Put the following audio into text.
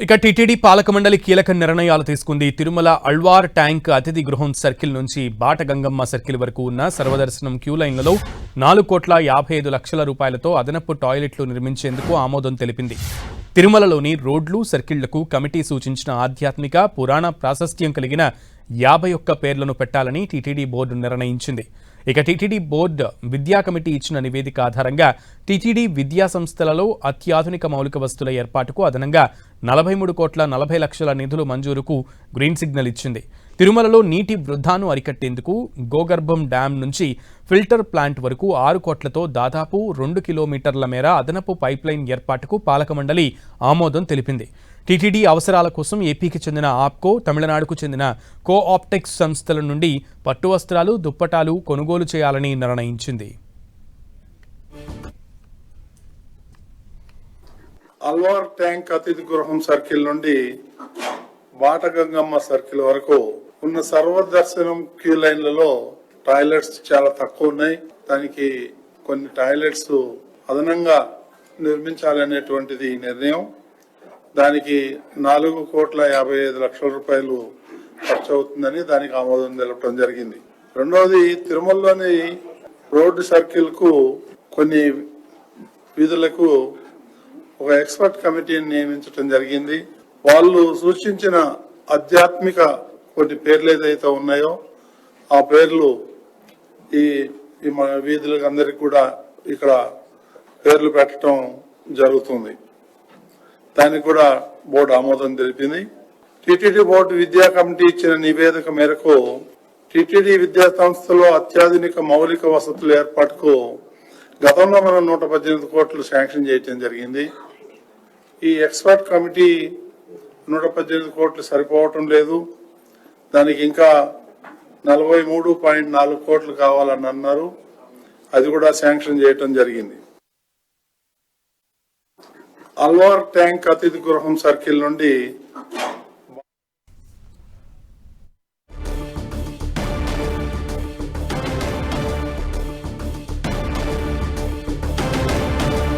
ఇక టీటీడీ పాలక మండలి కీలక నిర్ణయాలు తీసుకుంది. తిరుమల అల్వార్ ట్యాంక్ అతిథి గృహం సర్కిల్ నుంచి బాటగంగమ్మ సర్కిల్ వరకు ఉన్న సర్వదర్శనం క్యూ లైన్లలో 4,55,00,000 రూపాయలతో అదనపు టాయిలెట్లు నిర్మించేందుకు ఆమోదం తెలిపింది. తిరుమలలోని రోడ్లు, సర్కిళ్లకు కమిటీ సూచించిన ఆధ్యాత్మిక, పురాణ ప్రాశస్త్యం కలిగిన 51 పేర్లను పెట్టాలని టీటీడీ బోర్డు నిర్ణయించింది. ఇక టీటీడీ బోర్డు విద్యా కమిటీ ఇచ్చిన నివేదిక ఆధారంగా టీటీడీ విద్యా సంస్థలలో అత్యాధునిక మౌలిక వస్తువుల ఏర్పాటుకు అదనంగా 43,40,00,000 నిధులు మంజూరుకు గ్రీన్ సిగ్నల్ ఇచ్చింది. తిరుమలలో నీటి వృధాను అరికట్టేందుకు గోగర్భం డ్యాం నుంచి ఫిల్టర్ ప్లాంట్ వరకు 6 కోట్లతో దాదాపు 2 కిలోమీటర్ల మేర అదనపు పైప్లైన్ ఏర్పాటుకు పాలక మండలి ఆమోదం తెలిపింది. టీటీడీ అవసరాల కోసం ఏపీకి చెందిన ఆప్కో, తమిళనాడుకు చెందిన కోఆప్టెక్స్ సంస్థల నుండి పట్టు వస్త్రాలు, దుప్పటాలు కొనుగోలు చేయాలని నిర్ణయించింది. అల్వార్ ట్యాంక్ అతిథి గృహం సర్కిల్ నుండి బాటగంగమ్మ సర్కిల్ వరకు ఉన్న సర్వదర్శనం క్యూ లైన్లలో టాయిలెట్స్ చాలా తక్కువ ఉన్నాయి. దానికి కొన్ని టాయిలెట్స్ అదనంగా నిర్మించాలనేటువంటిది నిర్ణయం. దానికి 4,55,00,000 రూపాయలు ఖర్చు అవుతుందని దానికి ఆమోదం తెలపడం జరిగింది. రెండవది, తిరుమలలోని రోడ్డు సర్కిల్ కు కొన్ని వీధులకు ఒక ఎక్స్పర్ట్ కమిటీని నియమించడం జరిగింది. వాళ్ళు సూచించిన ఆధ్యాత్మిక కొన్ని పేర్లు ఏదైతే ఉన్నాయో ఆ పేర్లు ఈ వీధులకు అందరికి కూడా ఇక్కడ పేర్లు పెట్టడం జరుగుతుంది. దానికి కూడా బోర్డు ఆమోదం తెలిపింది. టీటీడీ బోర్డు విద్యా కమిటీ ఇచ్చిన నివేదిక మేరకు టీటీడీ విద్యా సంస్థలో అత్యాధునిక మౌలిక వసతుల ఏర్పాటుకు గతంలో మనం 118 కోట్లు శాంక్షన్ చేయడం జరిగింది. ఈ ఎక్స్పర్ట్ కమిటీ 118 కోట్లు సరిపోవటం లేదు. దానికి ఇంకా 43.4 కోట్లు కావాలని అన్నారు. అది కూడా శాంక్షన్ చేయటం జరిగింది. అల్వార్ ట్యాంక్ అతిథి గృహం సర్కిల్ నుండి